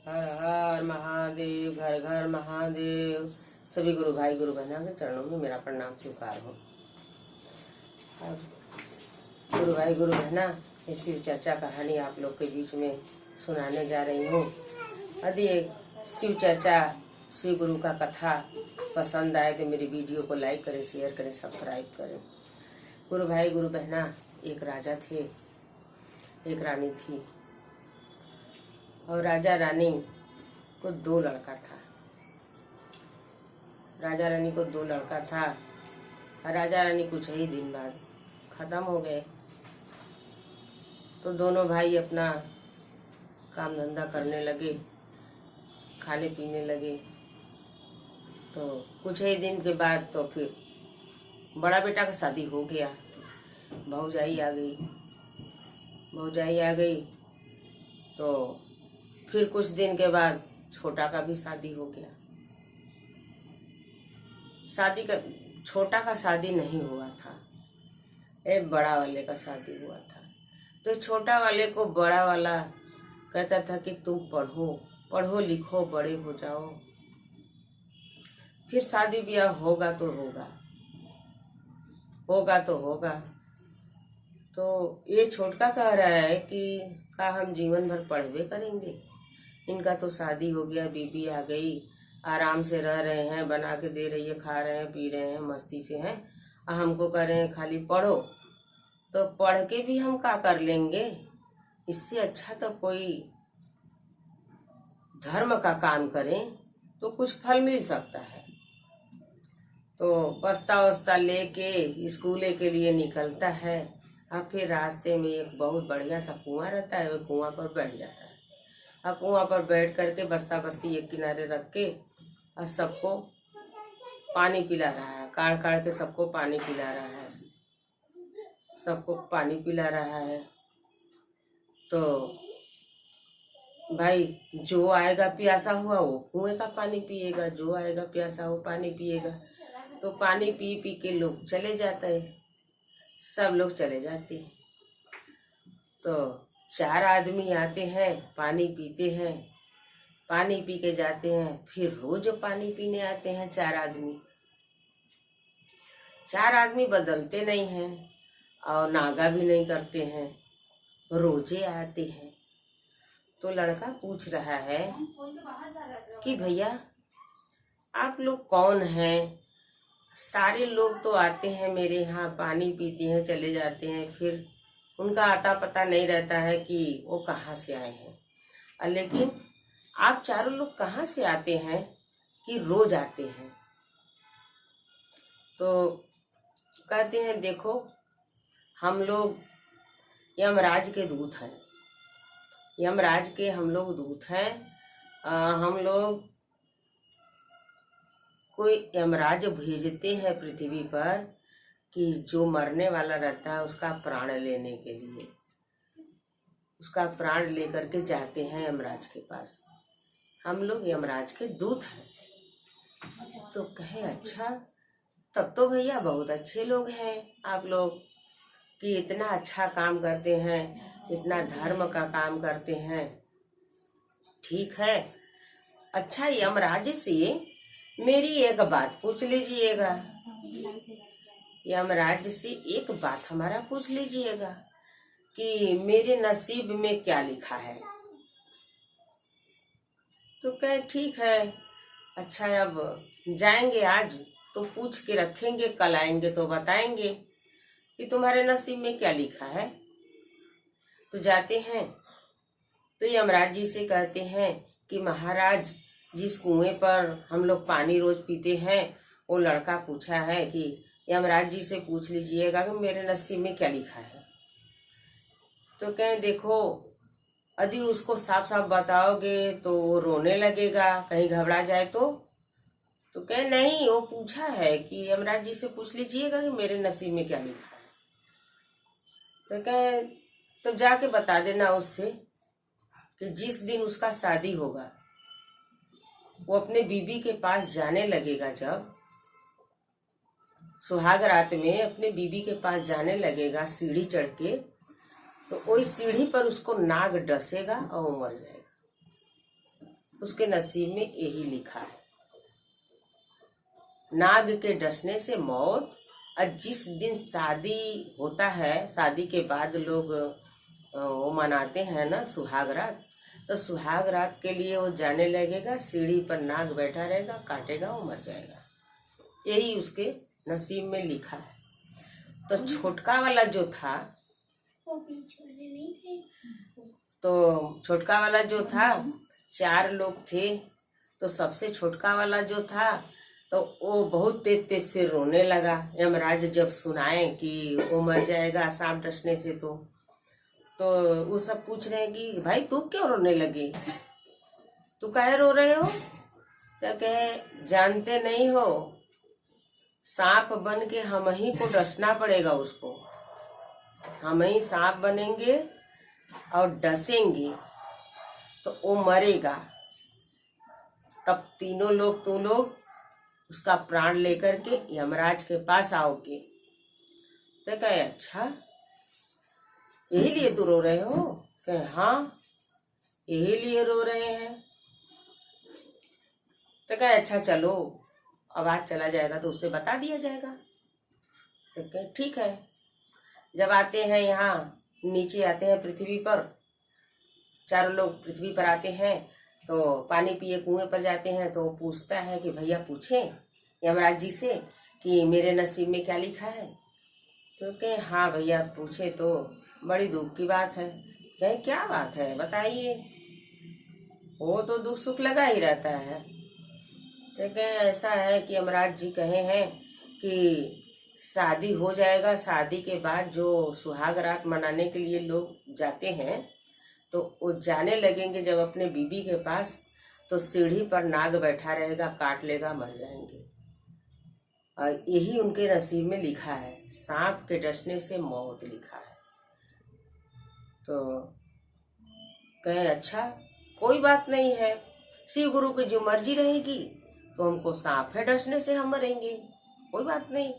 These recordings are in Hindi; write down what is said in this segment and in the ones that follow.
हर हर महादेव, घर घर महादेव। सभी गुरु भाई गुरु बहना के चरणों में मेरा प्रणाम स्वीकार हो। अब गुरु भाई गुरु बहना ये शिव चर्चा कहानी आप लोग के बीच में सुनाने जा रही हूँ। यदि शिव चर्चा शिव गुरु का कथा पसंद आए तो मेरी वीडियो को लाइक करें, शेयर करें, सब्सक्राइब करें। गुरु भाई गुरु बहना, एक राजा थे, एक रानी थी और राजा रानी को दो लड़का था। राजा रानी को दो लड़का था और राजा रानी कुछ ही दिन बाद खत्म हो गए। तो दोनों भाई अपना काम धंधा करने लगे, खाने पीने लगे। तो कुछ ही दिन के बाद तो फिर बड़ा बेटा का शादी हो गया, भौजाई आ गई। भौजाई आ गई तो फिर कुछ दिन के बाद छोटा का भी शादी हो गया। छोटा का शादी नहीं हुआ था, एक बड़ा वाले का शादी हुआ था। तो छोटा वाले को बड़ा वाला कहता था कि तुम पढ़ो पढ़ो लिखो, बड़े हो जाओ, फिर शादी ब्याह होगा तो होगा, होगा तो होगा। तो ये छोटका कह रहा है कि का हम जीवन भर पढ़वे करेंगे। इनका तो शादी हो गया, बीबी आ गई, आराम से रह रहे हैं, बना के दे रही है, खा रहे हैं, पी रहे हैं, मस्ती से हैं। हमको कह रहे हैं खाली पढ़ो। तो पढ़ के भी हम क्या कर लेंगे? इससे अच्छा तो कोई धर्म का काम करें तो कुछ फल मिल सकता है। तो बस्ता वस्ता लेके स्कूले के लिए निकलता है। अब फिर रास्ते में एक बहुत बढ़िया सा कुआं रहता है, वो कुआं पर बैठ जाता है। अब कुआं पर बैठ करके बस्ता बस्ती एक किनारे रख के और सबको पानी पिला रहा है, काढ़ काढ़ के सबको पानी पिला रहा है, सबको पानी पिला रहा है। तो भाई जो आएगा प्यासा हुआ वो कुएं का पानी पिएगा, जो आएगा प्यासा हो पानी पिएगा। तो पानी पी पी के लोग चले जाते हैं, सब लोग चले जाते हैं। तो 4 आदमी आते हैं, पानी पीते हैं, पानी पी के जाते हैं। फिर रोज पानी पीने आते हैं 4 आदमी। 4 आदमी बदलते नहीं हैं और नागा भी नहीं करते हैं, रोजे आते हैं। तो लड़का पूछ रहा है कि भैया आप लोग कौन हैं? सारे लोग तो आते हैं मेरे यहाँ, पानी पीते हैं, चले जाते हैं, फिर उनका आता पता नहीं रहता है कि वो कहाँ से आए हैं। लेकिन आप चारों लोग कहाँ से आते हैं कि रोज आते हैं? तो कहते हैं देखो हम लोग यमराज के दूत हैं, यमराज के हम लोग दूत हैं। हम लोग कोई यमराज भेजते हैं पृथ्वी पर कि जो मरने वाला रहता है उसका प्राण लेने के लिए, उसका प्राण लेकर के जाते हैं यमराज के पास। हम लोग यमराज के दूत हैं। तो कहे अच्छा, तब तो भैया बहुत अच्छे लोग हैं आप लोग कि इतना अच्छा काम करते हैं, इतना धर्म का काम करते हैं। ठीक है, अच्छा यमराज से मेरी एक बात पूछ लीजिएगा, यमराज से एक बात हमारा पूछ लीजिएगा कि मेरे नसीब में क्या लिखा है। तो कहे ठीक है, अच्छा अब जाएंगे आज तो पूछ के रखेंगे, कल आएंगे तो बताएंगे कि तुम्हारे नसीब में क्या लिखा है। तो जाते हैं तो यमराज जी से कहते हैं कि महाराज जिस कुएं पर हम लोग पानी रोज पीते हैं वो लड़का पूछा है कि यमराज जी से पूछ लीजिएगा कि मेरे नसीब में क्या लिखा है। तो कहें देखो यदि उसको साफ साफ बताओगे तो वो रोने लगेगा, कहीं घबरा जाए तो कहे नहीं, वो पूछा है कि यमराज जी से पूछ लीजिएगा कि मेरे नसीब में क्या लिखा है। तो कहे तो जाके बता देना उससे कि जिस दिन उसका शादी होगा वो अपने बीबी के पास जाने लगेगा, जब सुहाग रात में अपने बीबी के पास जाने लगेगा सीढ़ी चढ़ के, तो वही सीढ़ी पर उसको नाग डसेगा और वो मर जाएगा। उसके नसीब में यही लिखा है, नाग के डसने से मौत। और जिस दिन शादी होता है, शादी के बाद लोग वो मनाते हैं ना सुहाग रात, तो सुहाग रात के लिए वो जाने लगेगा, सीढ़ी पर नाग बैठा रहेगा, काटेगा, वो मर जाएगा। यही उसके नसीब में लिखा है। तो छोटका वाला जो था, वो बीच वाले नहीं थे, तो छोटका वाला जो था, 4 लोग थे, तो सबसे छोटका वाला जो था तो वो बहुत तेज तेज से रोने लगा। यमराज जब सुनाए कि वो मर जाएगा सांप डसने से, तो वो सब पूछ रहे हैं कि भाई तू क्यों रोने लगी, तू काहे रो रहे हो? तो कहे जानते नहीं हो, सांप बन के हम ही को डसना पड़ेगा उसको, हम ही सांप बनेंगे और डसेंगे तो वो मरेगा। तब तीनों लोग, तू लोग उसका प्राण लेकर के यमराज के पास आओगे। तो कहे अच्छा यही लिए तू रो रहे हो? कहे हाँ यही लिए रो रहे हैं। तो कहे अच्छा चलो, अब आज चला जाएगा तो उससे बता दिया जाएगा। तो कहे ठीक है। जब आते हैं यहाँ नीचे, आते हैं पृथ्वी पर, 4 लोग पृथ्वी पर आते हैं, तो पानी पिए कुएं पर जाते हैं, तो वो पूछता है कि भैया पूछें यमराज जी से कि मेरे नसीब में क्या लिखा है? तो कहे हाँ भैया पूछे, तो बड़ी दुख की बात है। कहे क्या बात है बताइए, वो तो दुख सुख लगा ही रहता है। तो कहे ऐसा है कि यमराज जी कहे हैं कि शादी हो जाएगा, शादी के बाद जो सुहाग रात मनाने के लिए लोग जाते हैं, तो वो जाने लगेंगे जब अपने बीबी के पास, तो सीढ़ी पर नाग बैठा रहेगा, काट लेगा, मर जाएंगे। और यही उनके नसीब में लिखा है, सांप के डसने से मौत लिखा है। तो कहे अच्छा कोई बात नहीं है, शिव गुरु की जो मर्जी रहेगी, तो हमको सांप है डसने से हम मरेंगे, कोई बात नहीं।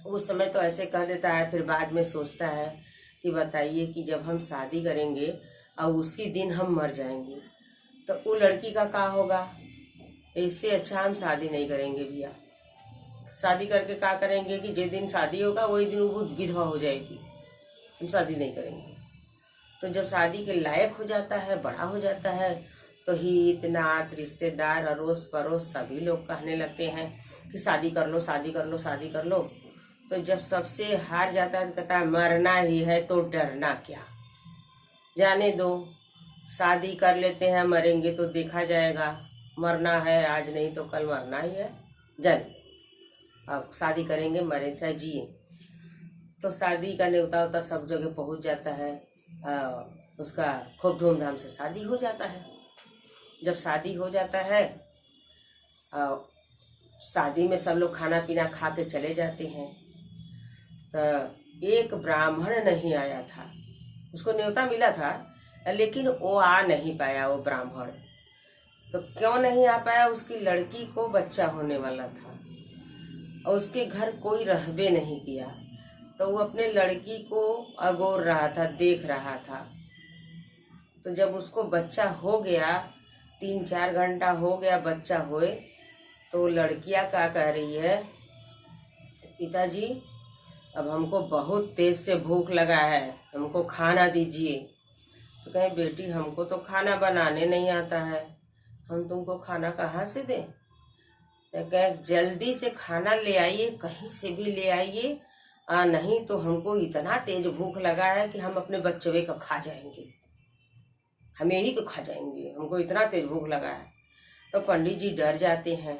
उस समय तो ऐसे कह देता है, फिर बाद में सोचता है कि बताइए कि जब हम शादी करेंगे और उसी दिन हम मर जाएंगे, तो वो लड़की का क्या होगा? इससे अच्छा हम शादी नहीं करेंगे भैया। शादी करके क्या करेंगे कि जिस दिन शादी होगा वही दिन वो विधवा हो जाएगी, हम शादी नहीं करेंगे। तो जब शादी के लायक हो जाता है, बड़ा हो जाता है, तो हित नात रिश्तेदार अड़ोस पड़ोस सभी लोग कहने लगते हैं कि शादी कर लो, शादी कर लो, शादी कर लो। तो जब सबसे हार जाता है तो कहता है मरना ही है तो डरना क्या, जाने दो, शादी कर लेते हैं, मरेंगे तो देखा जाएगा, मरना है आज नहीं तो कल मरना ही है, जाने अब शादी करेंगे, मरे चाहे जिए। तो शादी का न्योता उता सब जगह पहुंच जाता है, उसका खूब धूमधाम से शादी हो जाता है। जब शादी हो जाता है, शादी में सब लोग खाना पीना खा के चले जाते हैं, तो एक ब्राह्मण नहीं आया था, उसको न्योता मिला था लेकिन वो आ नहीं पाया। वो ब्राह्मण तो क्यों नहीं आ पाया? उसकी लड़की को बच्चा होने वाला था और उसके घर कोई रहबे नहीं किया, तो वो अपने लड़की को अगोर रहा था, देख रहा था। तो जब उसको बच्चा हो गया, 3-4 घंटा हो गया बच्चा होए, तो लड़कियां क्या कह रही है, पिताजी अब हमको बहुत तेज से भूख लगा है, हमको खाना दीजिए। तो कहे बेटी हमको तो खाना बनाने नहीं आता है, हम तुमको खाना कहाँ से दें? तो कहे जल्दी से खाना ले आइए, कहीं से भी ले आइए, नहीं तो हमको इतना तेज भूख लगा है कि हम अपने बच्चे को खा जाएंगे, हम यही को खा जाएंगे, हमको इतना तेज भूख लगा है। तो पंडित जी डर जाते हैं।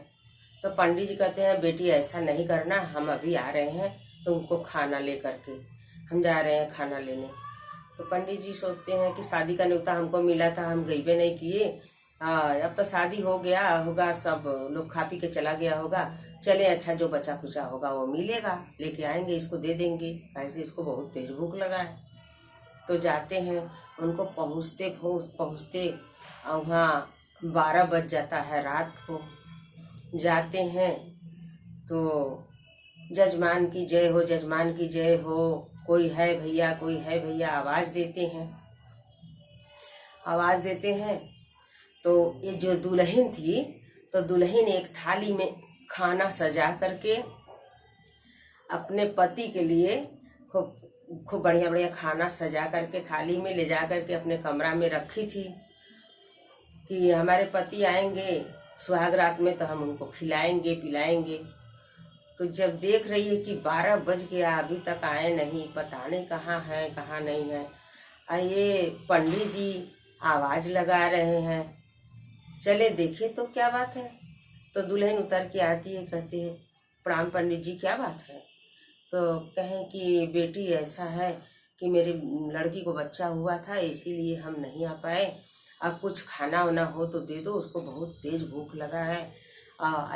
तो पंडित जी कहते हैं बेटी ऐसा नहीं करना, हम अभी आ रहे हैं तुमको खाना ले करके, हम जा रहे हैं खाना लेने। तो पंडित जी सोचते हैं कि शादी का न्योता हमको मिला था, हम गईबे नहीं किए, अब तो शादी हो गया होगा, सब लोग खा पी के चला गया होगा, चले अच्छा जो बचा कुचा होगा वो मिलेगा, लेके आएंगे, इसको दे देंगे, ऐसे इसको बहुत तेज भूख लगा है। तो जाते हैं, उनको पहुँचते वहाँ 12 बज जाता है रात को। जाते हैं तो जजमान की जय हो, जजमान की जय हो, कोई है भैया, कोई है भैया, आवाज देते हैं। तो ये जो दुल्हन थी, तो दुल्हन एक थाली में खाना सजा करके अपने पति के लिए खूब खूब बढ़िया बढ़िया खाना सजा करके थाली में ले जा करके अपने कमरा में रखी थी कि हमारे पति आएंगे सुहाग रात में तो हम उनको खिलाएंगे पिलाएंगे। तो जब देख रही है कि 12 बज गया अभी तक आए नहीं, पता नहीं कहाँ है कहाँ नहीं है। ये पंडित जी आवाज लगा रहे हैं, चले देखे तो क्या बात है। तो दुल्हन उतर के आती है, कहती है प्रणाम पंडित जी, क्या बात है। तो कहें कि बेटी ऐसा है कि मेरे लड़की को बच्चा हुआ था इसीलिए हम नहीं आ पाए, अब कुछ खाना वाना हो तो दे दो, उसको बहुत तेज भूख लगा है।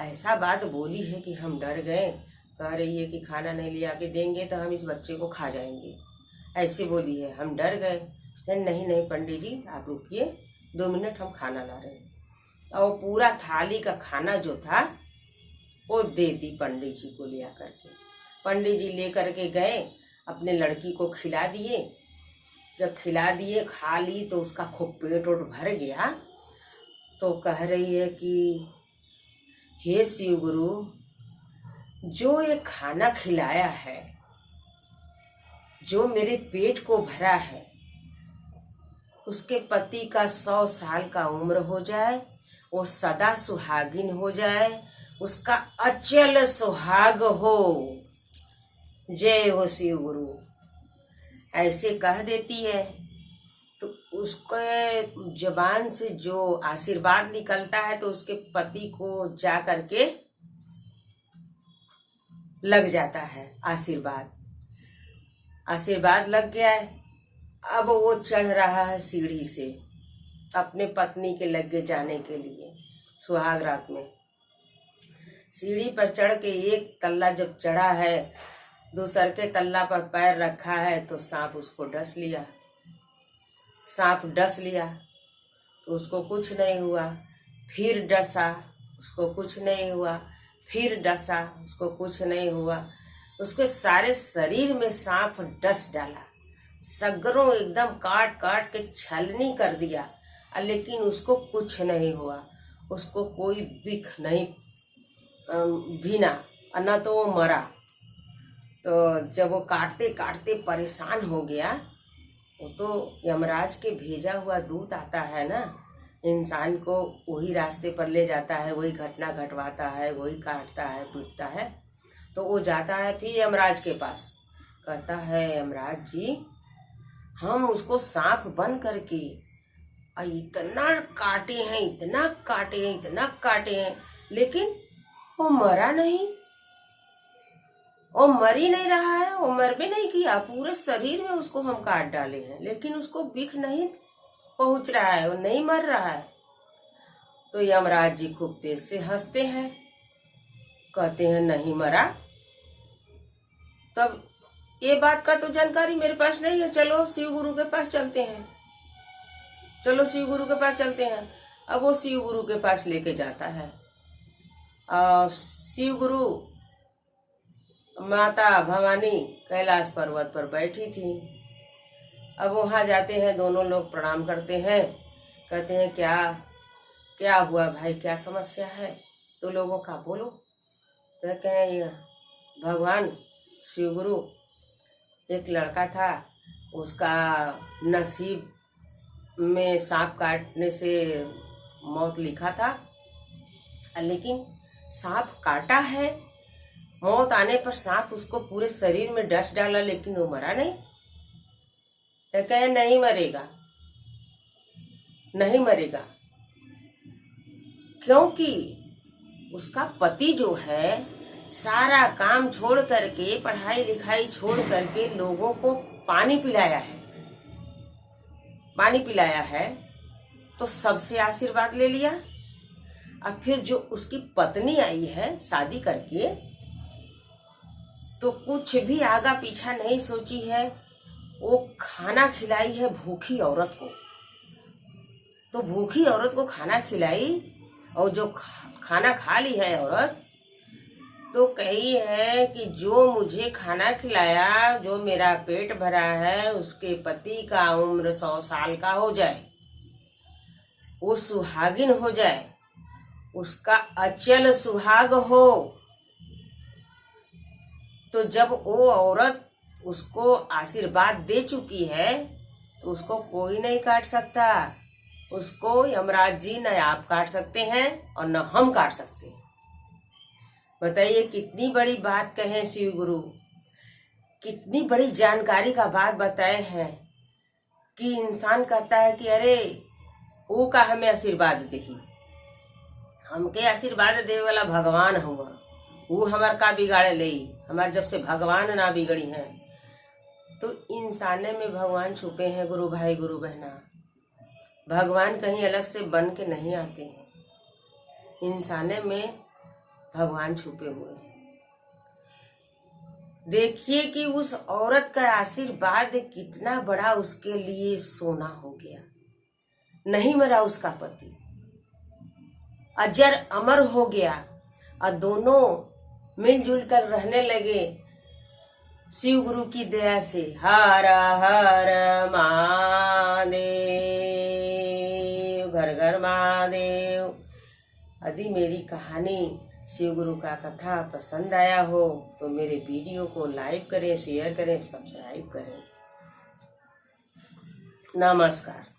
ऐसा बात बोली है कि हम डर गए, कह रही है कि खाना नहीं लिया के देंगे तो हम इस बच्चे को खा जाएंगे, ऐसे बोली है, हम डर गए। नहीं नहीं पंडित जी आप रुकिए 2 मिनट, हम खाना ला रहे हैं। और पूरा थाली का खाना जो था वो दे दी पंडित जी को लिया करके। पंडित जी ले करके गए, अपने लड़की को खिला दिए। जब खिला दिए खा ली तो उसका खूब पेट ओट भर गया। तो कह रही है कि हे शिव गुरु, जो ये खाना खिलाया है, जो मेरे पेट को भरा है, उसके पति का 100 साल का उम्र हो जाए, वो सदा सुहागिन हो जाए, उसका अचल सुहाग हो। जय हो शिव गुरु। ऐसे कह देती है तो उसके जबान से जो आशीर्वाद निकलता है तो उसके पति को जा करके लग जाता है आशीर्वाद। आशीर्वाद लग गया है। अब वो चढ़ रहा है सीढ़ी से अपने पत्नी के लगे जाने के लिए सुहाग रात में। सीढ़ी पर चढ़ के एक तल्ला जब चढ़ा है, दूसर के तल्ला पर पैर रखा है तो सांप उसको डस लिया। सांप डस लिया तो उसको कुछ नहीं हुआ, फिर डसा, उसको कुछ नहीं हुआ, फिर डसा, उसको कुछ नहीं हुआ। उसके सारे शरीर में सांप डस डाला, सगरों एकदम काट काट के छलनी कर दिया, लेकिन उसको कुछ नहीं हुआ, उसको कोई बिख नहीं भीना, न तो वो मरा। तो जब वो काटते काटते परेशान हो गया, वो तो यमराज के भेजा हुआ दूत आता है ना, इंसान को वही रास्ते पर ले जाता है, वही घटना घटवाता है, वही काटता है पीटता है। तो वो जाता है फिर यमराज के पास, कहता है यमराज जी, हम उसको सांप बन करके इतना काटे हैं, इतना काटे हैं, इतना काटे हैं, लेकिन वो मरा नहीं, वो मर ही नहीं रहा है, वो मर भी नहीं किया, पूरे शरीर में उसको हम काट डाले हैं, लेकिन उसको बिख नहीं पहुंच रहा है, वो नहीं मर रहा है। तो यमराज जी खूब तेज से हंसते हैं, कहते हैं नहीं मरा। तब ये बात का तो जानकारी मेरे पास नहीं है, चलो शिव गुरु के पास चलते हैं, चलो शिव गुरु के पास चलते हैं। अब वो शिव गुरु के पास लेके जाता है। शिव गुरु माता भवानी कैलाश पर्वत पर बैठी थी। अब वहां जाते हैं, दोनों लोग प्रणाम करते हैं, कहते हैं क्या क्या हुआ भाई, क्या समस्या है, तो लोगों का बोलो। तो कहें भगवान शिव गुरु, एक लड़का था, उसका नसीब में सांप काटने से मौत लिखा था, लेकिन सांप काटा है, मौत आने पर सांप उसको पूरे शरीर में डस डाला, लेकिन वो मरा नहीं। तो कहे नहीं मरेगा, नहीं मरेगा, क्योंकि उसका पति जो है सारा काम छोड़ करके, पढ़ाई लिखाई छोड़ करके लोगों को पानी पिलाया है, पानी पिलाया है, तो सबसे आशीर्वाद ले लिया। अब फिर जो उसकी पत्नी आई है शादी करके, तो कुछ भी आगा पीछा नहीं सोची है, वो खाना खिलाई है भूखी औरत को। तो भूखी औरत को खाना खिलाई, और जो खाना खा ली है औरत, तो कही है कि जो मुझे खाना खिलाया, जो मेरा पेट भरा है, उसके पति का उम्र 100 साल का हो जाए। वो सुहागिन हो जाए, उसका अचल सुहाग हो, तो जब वो औरत उसको आशीर्वाद दे चुकी है तो उसको कोई नहीं काट सकता। उसको यमराज जी न आप काट सकते हैं और न हम काट सकते हैं। बताइए कितनी बड़ी बात कहे शिव गुरु, कितनी बड़ी जानकारी का बात बताए हैं कि इंसान कहता है कि अरे वो का हमें आशीर्वाद देही, हमके आशीर्वाद देवे वाला भगवान हुआ, वो हमार का बिगाड़े ले। हमार जब से भगवान ना बिगड़ी हैं तो इंसाने में भगवान छुपे हैं गुरु भाई गुरु बहना। भगवान कहीं अलग से बन के नहीं आते हैं, इंसाने में भगवान छुपे हुए हैं। देखिए कि उस औरत का आशीर्वाद कितना बड़ा उसके लिए सोना हो गया। नहीं मरा उसका पति, अजर अमर हो गया और दोनों मिलजुल कर रहने लगे शिव गुरु की दया से। हर हर महादेव, घर घर महादेव। यदि मेरी कहानी शिव गुरु का कथा पसंद आया हो तो मेरे वीडियो को लाइक करें, शेयर करें, सब्सक्राइब करें। नमस्कार।